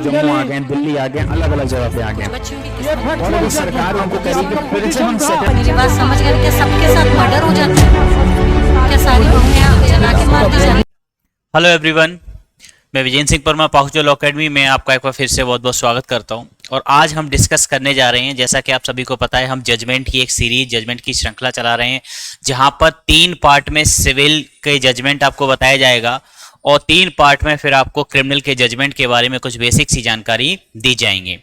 जम्मू आ गए, दिल्ली आ गए, अलग अलग जगह पे आ गए और अभी सरकार उनको करेगी फिर से हम मेरी बात समझ गए क्या? सबके साथ मर्डर हो जाता है क्या? सारी बहुएं जला के मार दी जाती? हेलो एवरीवन, मैं विजेंद्र सिंह परमार पाहुचो लॉ अकेडमी में आपका एक बार फिर से बहुत बहुत स्वागत करता हूं। और आज हम डिस्कस करने जा रहे हैं, जैसा कि आप सभी को पता है, हम जजमेंट की एक सीरीज, जजमेंट की श्रृंखला चला रहे हैं, जहां पर 3 पार्ट में सिविल के जजमेंट आपको बताया जाएगा और 3 पार्ट में फिर आपको क्रिमिनल के जजमेंट के बारे में कुछ बेसिक सी जानकारी दी जाएंगी।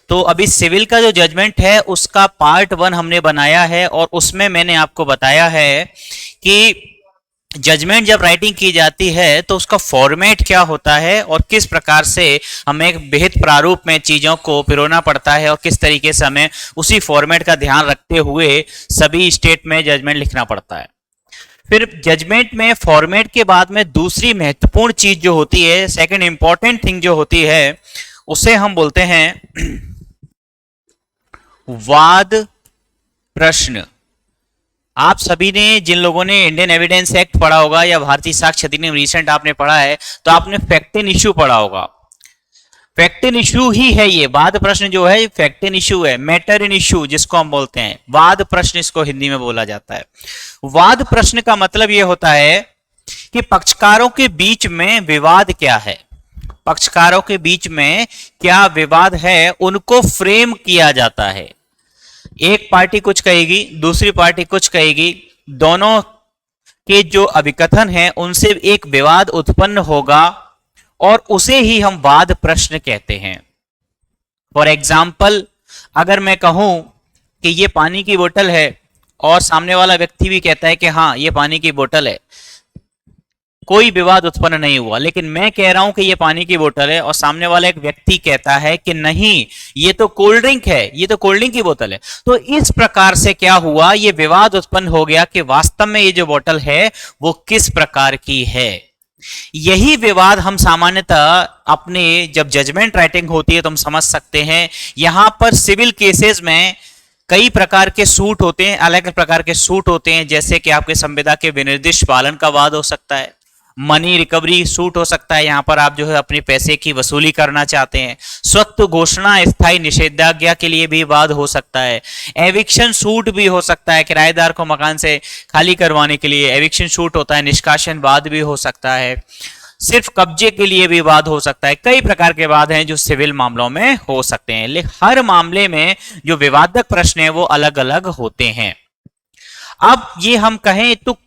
तो अभी सिविल का जो जजमेंट है उसका पार्ट 1 हमने बनाया है और उसमें मैंने आपको बताया है कि जजमेंट जब राइटिंग की जाती है तो उसका फॉर्मेट क्या होता है और किस प्रकार से हमें एक विहित प्रारूप में चीजों को पिरोना पड़ता है और किस तरीके से हमें उसी फॉर्मेट का ध्यान रखते हुए सभी स्टेट में जजमेंट लिखना पड़ता है। फिर जजमेंट में फॉर्मेट के बाद में दूसरी महत्वपूर्ण चीज जो होती है, सेकंड इंपॉर्टेंट थिंग जो होती है, उसे हम बोलते हैं वाद प्रश्न। आप सभी ने, जिन लोगों ने इंडियन एविडेंस एक्ट पढ़ा होगा या भारतीय साक्ष्य अधिनियम रिसेंट आपने पढ़ा है, तो आपने फैक्ट इन इश्यू पढ़ा होगा। फैक्ट इन इश्यू ही है ये वाद प्रश्न जो है, फैक्ट इन इश्यू है, मैटर इन इश्यू जिसको हम बोलते हैं, वाद प्रश्न इसको हिंदी में बोला जाता है। वाद प्रश्न का मतलब ये होता है कि पक्षकारों के बीच में विवाद क्या है, पक्षकारों के बीच में क्या विवाद है, उनको फ्रेम किया जाता है। एक पार्टी कुछ कहेगी, दूसरी पार्टी कुछ कहेगी, दोनों के जो अभिकथन है उनसे एक विवाद उत्पन्न होगा और उसे ही हम वाद प्रश्न कहते हैं। फॉर एग्जाम्पल, अगर मैं कहूं कि ये पानी की बोतल है और सामने वाला व्यक्ति भी कहता है कि हाँ ये पानी की बोतल है, कोई विवाद उत्पन्न नहीं हुआ। लेकिन मैं कह रहा हूं कि ये पानी की बोतल है और सामने वाला एक व्यक्ति कहता है कि नहीं ये तो कोल्ड ड्रिंक है, ये तो कोल्ड ड्रिंक की बोतल है। तो इस प्रकार से क्या हुआ, ये विवाद उत्पन्न हो गया कि वास्तव में ये जो बोतल है वो किस प्रकार की है। यही विवाद हम सामान्यतः अपने जब जजमेंट राइटिंग होती है तो हम समझ सकते हैं। यहां पर सिविल केसेस में कई प्रकार के सूट होते हैं, अलग अलग प्रकार के सूट होते हैं, जैसे कि आपके संविदा के विनिर्दिष्ट पालन का वाद हो सकता है, मनी रिकवरी सूट हो सकता है, यहां पर आप जो है अपने पैसे की वसूली करना चाहते हैं, स्वत्व घोषणा स्थायी निषेधाज्ञा के लिए भी वाद हो सकता है, एविक्शन सूट भी हो सकता है, किराएदार को मकान से खाली करवाने के लिए एविक्शन सूट होता है, निष्कासन वाद भी हो सकता है, सिर्फ कब्जे के लिए भी वाद हो सकता है। कई प्रकार के वाद हैं जो सिविल मामलों में हो सकते हैं, लेकिन हर मामले में जो विवादक प्रश्न है वो अलग अलग होते हैं। अब ये हम कहें तो,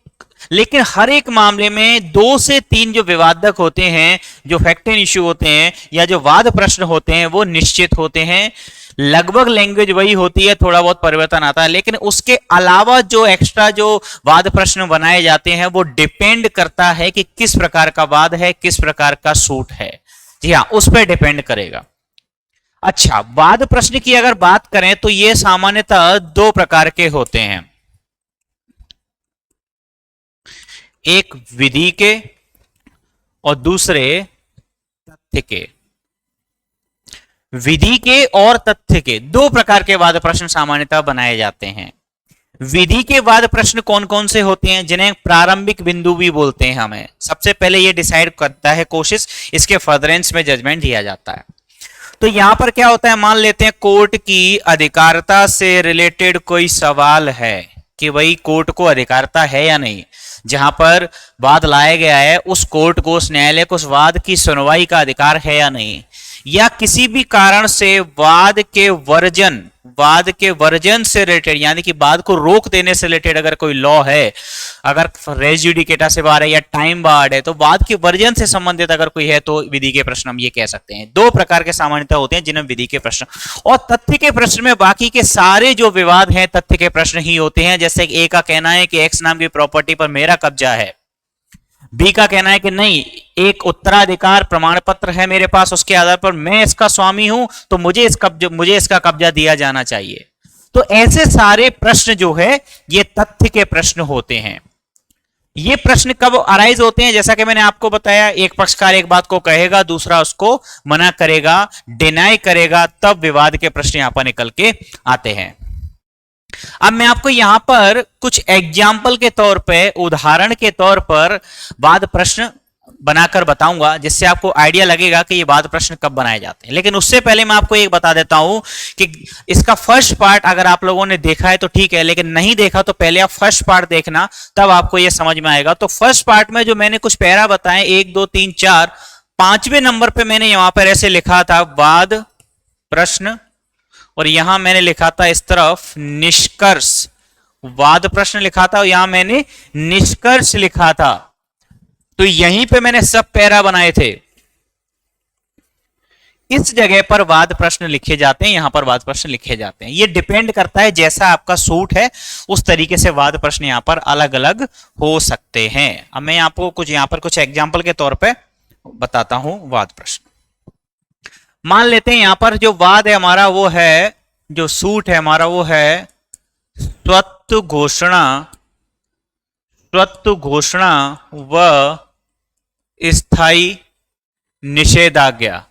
लेकिन हर एक मामले में 2 से 3 जो विवादक होते हैं, जो फैक्ट इन इश्यू होते हैं या जो वाद प्रश्न होते हैं वो निश्चित होते हैं। लगभग लैंग्वेज वही होती है, थोड़ा बहुत परिवर्तन आता है, लेकिन उसके अलावा जो एक्स्ट्रा जो वाद प्रश्न बनाए जाते हैं वो डिपेंड करता है कि किस प्रकार का वाद है, किस प्रकार का सूट है। जी हाँ, उस पर डिपेंड करेगा। अच्छा, वाद प्रश्न की अगर बात करें तो ये सामान्यतः 2 प्रकार के होते हैं, एक विधि के और दूसरे तथ्य के। विधि के और तथ्य के 2 प्रकार के वाद प्रश्न सामान्यतः बनाए जाते हैं। विधि के वाद प्रश्न कौन कौन से होते हैं, जिन्हें प्रारंभिक बिंदु भी बोलते हैं। हमें सबसे पहले यह डिसाइड करता है कोशिश, इसके फर्दरेंस में जजमेंट दिया जाता है। तो यहां पर क्या होता है, मान लेते हैं कोर्ट की अधिकारिता से रिलेटेड कोई सवाल है कि भाई कोर्ट को अधिकारिता है या नहीं, जहां पर वाद लाया गया है उस कोर्ट को, उस न्यायालय को उस वाद की सुनवाई का अधिकार है या नहीं, या किसी भी कारण से वाद के वर्जन से रिलेटेड, यानी कि वाद को रोक देने से रिलेटेड अगर कोई लॉ है, अगर रेस जुडिकेटा से बाहर है या टाइम बार्ड है, तो वाद के वर्जन से संबंधित अगर कोई है तो विधि के प्रश्न हम ये कह सकते हैं। 2 प्रकार के सामान्यतः होते हैं जिन्हें विधि के प्रश्न। और तथ्य के प्रश्न में बाकी के सारे जो विवाद हैं तथ्य के प्रश्न ही होते हैं। जैसे ए का कहना है कि एक्स नाम की प्रॉपर्टी पर मेरा कब्जा है, बी का कहना है कि नहीं एक उत्तराधिकार प्रमाण पत्र है मेरे पास, उसके आधार पर मैं इसका स्वामी हूं तो मुझे इसका कब्जा दिया जाना चाहिए। तो ऐसे सारे प्रश्न जो है ये तथ्य के प्रश्न होते हैं। ये प्रश्न कब अराइज होते हैं, जैसा कि मैंने आपको बताया, एक पक्षकार एक बात को कहेगा, दूसरा उसको मना करेगा, डिनाई करेगा, तब विवाद के प्रश्न यहां पर निकल के आते हैं। अब मैं आपको यहां पर कुछ एग्जाम्पल के तौर पे, उदाहरण के तौर पर वाद प्रश्न बनाकर बताऊंगा, जिससे आपको आइडिया लगेगा कि ये वाद प्रश्न कब बनाए जाते हैं। लेकिन उससे पहले मैं आपको एक बता देता हूं कि इसका फर्स्ट पार्ट अगर आप लोगों ने देखा है तो ठीक है, लेकिन नहीं देखा तो पहले आप फर्स्ट पार्ट देखना, तब आपको ये समझ में आएगा। तो फर्स्ट पार्ट में जो मैंने कुछ पैरा बताए 1 2 3 4, 5वें नंबर पे मैंने यहां पर ऐसे लिखा था वाद प्रश्न, और यहां मैंने लिखा था इस तरफ निष्कर्ष। वाद प्रश्न लिखा था और यहां मैंने निष्कर्ष लिखा था। तो यहीं पे मैंने सब पैरा बनाए थे। इस जगह पर वाद प्रश्न लिखे जाते हैं, यहां पर वाद प्रश्न लिखे जाते हैं। ये डिपेंड करता है जैसा आपका सूट है उस तरीके से वाद प्रश्न यहां पर अलग अलग हो सकते हैं। अब मैं आपको कुछ यहां पर कुछ एग्जांपल के तौर पे बताता हूं वाद प्रश्न। मान लेते हैं यहां पर जो वाद है हमारा वो है, जो सूट है हमारा वो है स्वत्व घोषणा, स्वत्व घोषणा व स्थायी निषेधाज्ञा।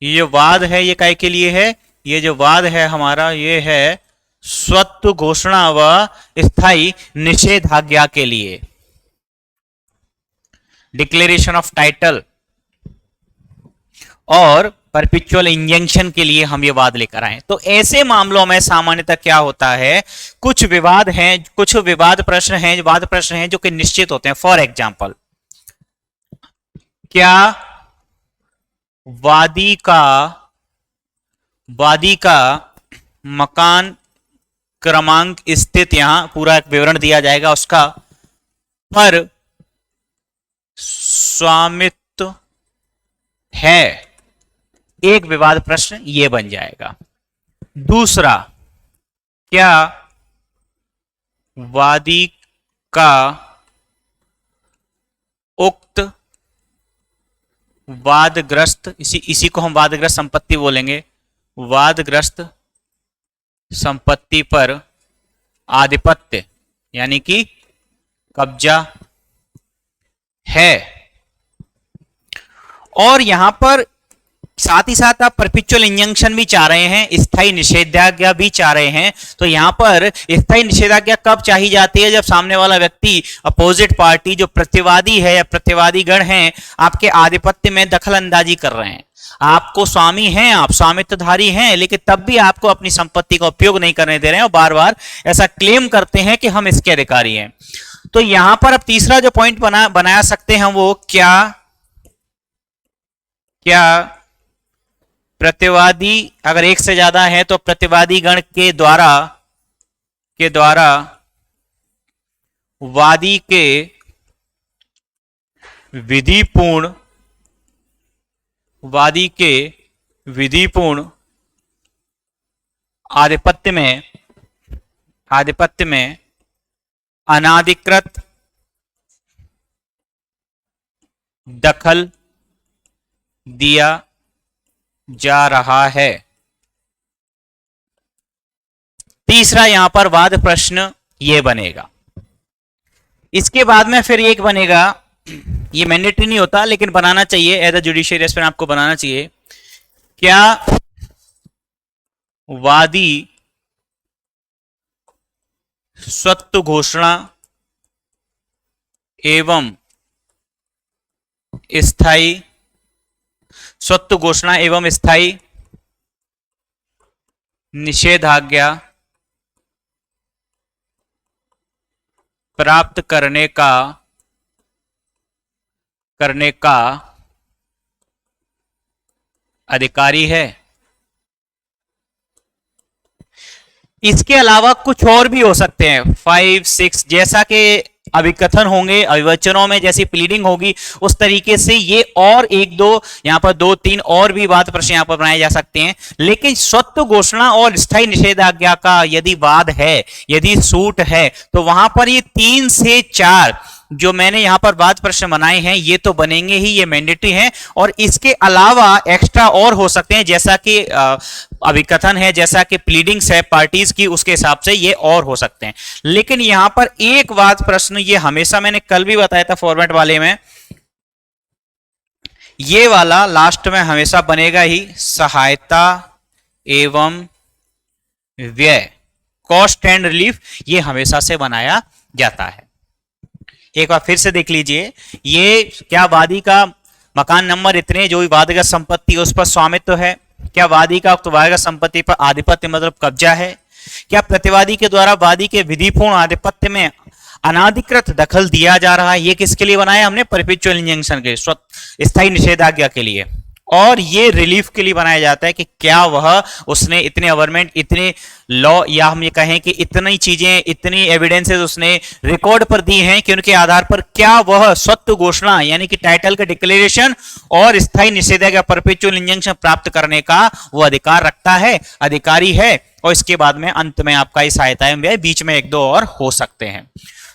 ये वाद है, ये काय के लिए है? ये जो वाद है हमारा ये है स्वत्व घोषणा व स्थायी निषेधाज्ञा के लिए, डिक्लेरेशन ऑफ टाइटल और परपिचुअल इंजंक्शन के लिए हम ये वाद लेकर आए। तो ऐसे मामलों में सामान्यतः क्या होता है, कुछ विवाद हैं, कुछ विवाद प्रश्न हैं, वाद प्रश्न हैं जो कि निश्चित होते हैं। फॉर एग्जांपल, क्या वादी का मकान क्रमांक स्थित, यहां पूरा एक विवरण दिया जाएगा उसका, पर स्वामित्व है, एक विवाद प्रश्न ये बन जाएगा। दूसरा, क्या वादी का उक्त वादग्रस्त, इसी को हम वादग्रस्त संपत्ति बोलेंगे, वादग्रस्त संपत्ति पर आधिपत्य यानी कि कब्जा है। और यहां पर साथ ही साथ आप परपिचुअल इंजंक्शन भी चाह रहे हैं, स्थायी निषेधाज्ञा भी चाह रहे हैं। तो यहां पर स्थायी निषेधाज्ञा कब चाहिए जाती है? जब सामने वाला व्यक्ति, अपोजिट पार्टी, जो प्रतिवादी है या प्रतिवादी गण हैं, आपके आधिपत्य में दखल अंदाजी कर रहे हैं। आपको स्वामी हैं, आप स्वामित्वधारी हैं, लेकिन तब भी आपको अपनी संपत्ति का उपयोग नहीं करने दे रहे हैं और बार बार ऐसा क्लेम करते हैं कि हम इसके अधिकारी हैं। तो यहां पर अब तीसरा जो पॉइंट बनाया सकते हैं वो क्या प्रतिवादी, अगर एक से ज्यादा है तो प्रतिवादी गण के द्वारा वादी के विधिपूर्ण आधिपत्य में अनाधिकृत दखल दिया जा रहा है। तीसरा यहां पर वाद प्रश्न ये बनेगा। इसके बाद में फिर एक बनेगा, ये मैंडेटरी नहीं होता लेकिन बनाना चाहिए, एज अ जुडिशियल एस्पिरेंट आपको बनाना चाहिए। क्या वादी स्वत्व घोषणा एवं स्थायी निषेधाज्ञा प्राप्त करने का अधिकारी है? इसके अलावा कुछ और भी हो सकते हैं, 5, 6, जैसा कि अभिकथन होंगे, अभिवचनों में जैसी प्लीडिंग होगी उस तरीके से ये और 1 2 यहां पर 2 3 और भी वाद प्रश्न यहां पर बनाए जा सकते हैं। लेकिन स्वत्व घोषणा और स्थायी निषेधाज्ञा का यदि वाद है, यदि सूट है, तो वहां पर ये 3 से 4 जो मैंने यहां पर वाद प्रश्न बनाए हैं ये तो बनेंगे ही, ये मैंडेटरी हैं। और इसके अलावा एक्स्ट्रा और हो सकते हैं, जैसा कि अभिकथन है, जैसा कि प्लीडिंग्स है पार्टीज की, उसके हिसाब से ये और हो सकते हैं। लेकिन यहां पर एक वाद प्रश्न ये हमेशा, मैंने कल भी बताया था फॉर्मेट वाले में, ये वाला लास्ट में हमेशा बनेगा ही, सहायता एवं व्यय, कॉस्ट एंड रिलीफ, ये हमेशा से बनाया जाता है। एक बार फिर से देख लीजिए, ये क्या वादी का मकान नंबर इतने, जो भी वादगत संपत्ति उस पर स्वामित्व है, क्या वादी का उक्त वादगत संपत्ति पर आधिपत्य मतलब कब्जा है, क्या प्रतिवादी के द्वारा वादी के विधिपूर्ण आधिपत्य में अनाधिकृत दखल दिया जा रहा है। ये किसके लिए बनाया हमने, परपेचुअल इंजंक्शन के, स्थायी निषेधाज्ञा के लिए। और ये रिलीफ के लिए बनाया जाता है कि क्या वह उसने इतने अवरमेंट, इतने लॉ, या हम ये कहें कि इतनी चीजें, इतनी एविडेंसेस उसने रिकॉर्ड पर दी हैं कि उनके आधार पर क्या वह स्वत्व घोषणा यानी कि टाइटल का डिक्लेरेशन और स्थायी निषेधाज्ञा परपेचुअल इंजंक्शन प्राप्त करने का वो अधिकार रखता है, अधिकारी है। और इसके बाद में अंत में आपका ये सहायता बीच में एक दो और हो सकते हैं।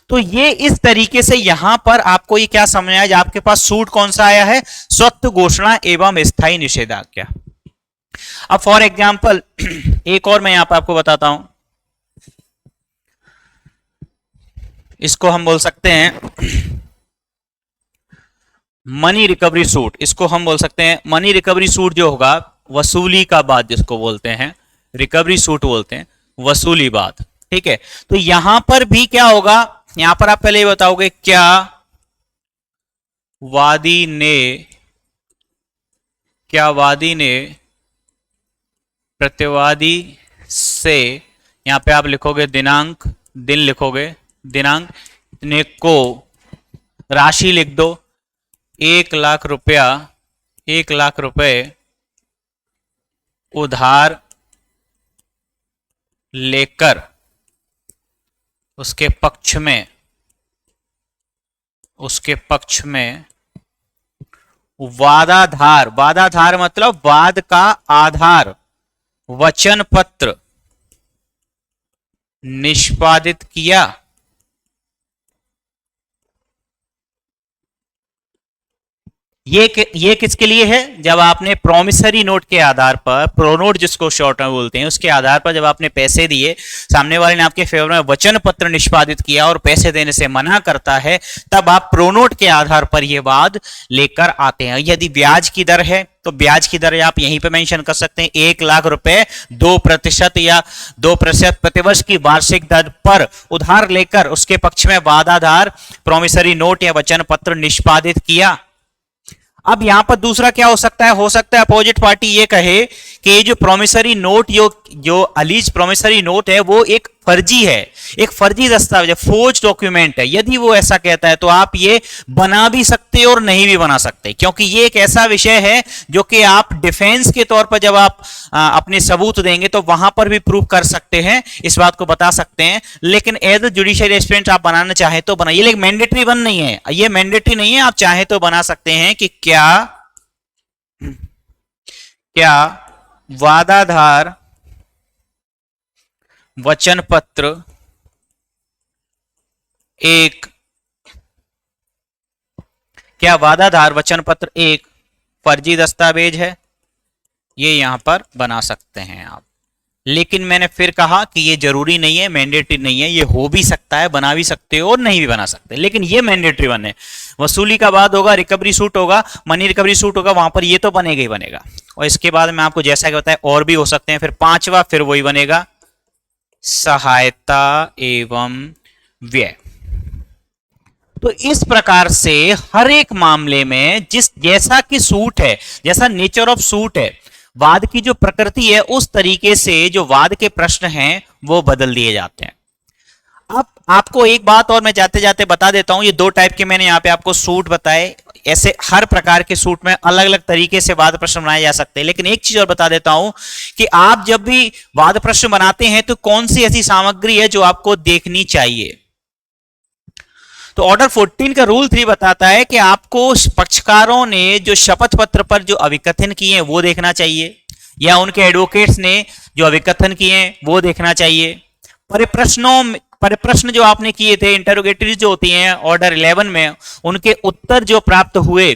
तो ये इस तरीके से यहां पर आपको ये क्या समझ आया, आपके पास सूट कौन सा आया है, स्वत्व घोषणा एवं स्थायी निषेधाज्ञा। अब फॉर एग्जांपल एक और मैं यहां पर आपको बताता हूं, इसको हम बोल सकते हैं मनी रिकवरी सूट। इसको हम बोल सकते हैं मनी रिकवरी सूट जो होगा, वसूली का बाद जिसको बोलते हैं, रिकवरी सूट बोलते हैं, वसूली बाद। ठीक है, तो यहां पर भी क्या होगा, यहां पर आप पहले ये बताओगे क्या वादी ने प्रतिवादी से, यहां पे आप लिखोगे दिनांक, दिन लिखोगे, दिनांक ने को राशि लिख दो 1,00,000 रुपया, 1,00,000 रुपए उधार लेकर उसके पक्ष में वादाधार, वादाधार मतलब वाद का आधार, वचन पत्र निष्पादित किया। ये किसके लिए है, जब आपने प्रोमिसरी नोट के आधार पर, प्रोनोट जिसको शॉर्ट में बोलते हैं, उसके आधार पर जब आपने पैसे दिए, सामने वाले ने आपके फेवर में वचन पत्र निष्पादित किया और पैसे देने से मना करता है, तब आप प्रोनोट के आधार पर यह वाद लेकर आते हैं। यदि ब्याज की दर है तो ब्याज की दर आप यहीं पे मेंशन कर सकते हैं, 1,00,000 रुपए 2% या 2% प्रतिवर्ष की वार्षिक दर पर उधार लेकर उसके पक्ष में वादाधार प्रोमिसरी नोट या वचन पत्र निष्पादित किया। अब यहां पर दूसरा क्या हो सकता है अपोजिट पार्टी ये कहे कि ये जो प्रोमिसरी नोट, जो अलीज प्रोमिसरी नोट है वो एक फर्जी है, एक फर्जी दस्तावेज है, फोर्ज डॉक्यूमेंट है। यदि वो ऐसा कहता है तो आप ये बना भी सकते और नहीं भी बना सकते, क्योंकि ये एक ऐसा विषय है जो कि आप डिफेंस के तौर पर जब आप अपने सबूत देंगे तो वहां पर भी प्रूव कर सकते हैं, इस बात को बता सकते हैं। लेकिन एज अ जुडिशियल एस्पिरेंट आप बनाना चाहे तो बनाइए, लेकिन मैंडेटरी वन नहीं है, ये मैंडेटरी नहीं है, आप चाहे तो बना सकते हैं कि क्या वादाधार वचन पत्र एक फर्जी दस्तावेज है, ये यहां पर बना सकते हैं आप। लेकिन मैंने फिर कहा कि ये जरूरी नहीं है, मैंडेटरी नहीं है, ये हो भी सकता है, बना भी सकते हो और नहीं भी बना सकते, लेकिन ये मैंडेटरी वन है। वसूली का बाद होगा, रिकवरी सूट होगा, मनी रिकवरी सूट होगा, वहां पर ये तो बनेगा ही बनेगा। और इसके बाद मैं आपको जैसा कि बताया और भी हो सकते हैं। फिर पांचवा फिर वही बनेगा, सहायता एवं व्यय। तो इस प्रकार से हर एक मामले में जैसा कि सूट है, जैसा नेचर ऑफ सूट है, वाद की जो प्रकृति है, उस तरीके से जो वाद के प्रश्न हैं वो बदल दिए जाते हैं। अब आपको एक बात और मैं जाते जाते बता देता हूं, ये दो टाइप के मैंने यहां पे आपको सूट बताए, ऐसे हर प्रकार के सूट में अलग अलग तरीके से वाद प्रश्न बनाए जा सकते हैं। लेकिन एक चीज और बता देता हूं कि आप जब भी वाद प्रश्न बनाते हैं तो कौन सी ऐसी सामग्री है जो आपको देखनी चाहिए। तो ऑर्डर 14 का रूल 3 बताता है कि आपको पक्षकारों ने जो शपथ पत्र पर जो अभिकथन किए हैं वो देखना चाहिए, या उनके एडवोकेट्स ने जो अभिकथन किए हैं वो देखना चाहिए। परिप्रश्न जो आपने किए थे, इंटरोगेटरीज जो होती हैं ऑर्डर 11 में, उनके उत्तर जो प्राप्त हुए,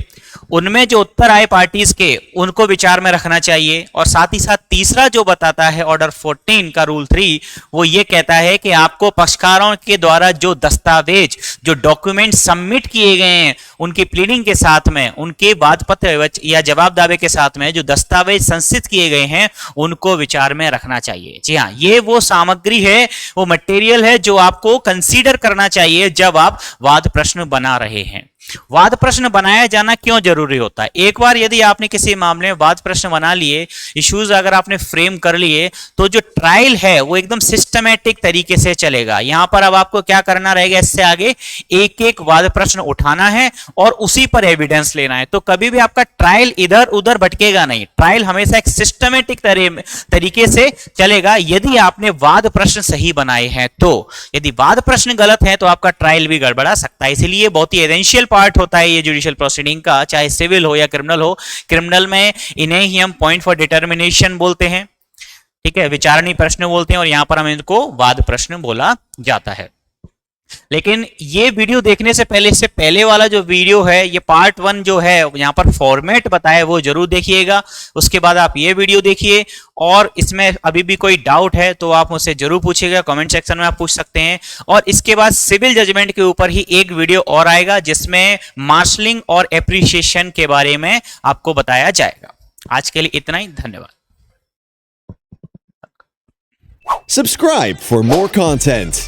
उनमें जो उत्तर आए पार्टीज के, उनको विचार में रखना चाहिए। और साथ ही साथ तीसरा जो बताता है ऑर्डर 14 का रूल 3, वो ये कहता है कि आपको पक्षकारों के द्वारा जो दस्तावेज, जो डॉक्यूमेंट सबमिट किए गए हैं, उनकी प्लीडिंग के साथ में, उनके वाद पत्र या जवाब दावे के साथ में जो दस्तावेज संचित किए गए हैं, उनको विचार में रखना चाहिए। जी हाँ, ये वो सामग्री है, वो मटेरियल है जो आपको कंसीडर करना चाहिए जब आप वाद प्रश्न बना रहे हैं। वाद प्रश्न बनाया जाना क्यों जरूरी होता है? एक बार यदि आपने किसी मामले में वाद प्रश्न बना लिए, इश्यूज अगर आपने फ्रेम कर लिए, तो जो ट्रायल है वो एकदम सिस्टमैटिक तरीके से चलेगा। यहां पर अब आपको क्या करना रहेगा, इससे आगे एक एक वाद प्रश्न उठाना है और उसी पर एविडेंस लेना है। तो कभी भी आपका ट्रायल इधर उधर भटकेगा नहीं, ट्रायल हमेशा एक सिस्टमैटिक तरीके से चलेगा यदि आपने वाद प्रश्न सही बनाए हैं। तो यदि वाद प्रश्न गलत है तो आपका ट्रायल भी गड़बड़ा सकता है। इसलिए बहुत ही एसेंशियल पार्ट होता है ये जुडिशियल प्रोसीडिंग का, चाहे सिविल हो या क्रिमिनल हो। क्रिमिनल में इन्हें ही हम पॉइंट फॉर डिटर्मिनेशन बोलते हैं, ठीक है, विचारणी प्रश्न बोलते हैं, और यहां पर हम इनको वाद प्रश्न बोला जाता है। लेकिन ये वीडियो देखने से पहले, इससे पहले वाला जो वीडियो है, ये पार्ट 1 जो है, यहां पर फॉर्मेट बताया वो जरूर देखिएगा। उसके बाद आप ये वीडियो देखिए, और इसमें अभी भी कोई डाउट है तो आप मुझसे जरूर पूछिएगा, कमेंट सेक्शन में आप पूछ सकते हैं। और इसके बाद सिविल जजमेंट के ऊपर ही एक वीडियो और आएगा जिसमें मार्शलिंग और एप्रिसिएशन के बारे में आपको बताया जाएगा। आज के लिए इतना ही, धन्यवाद। Subscribe for more content.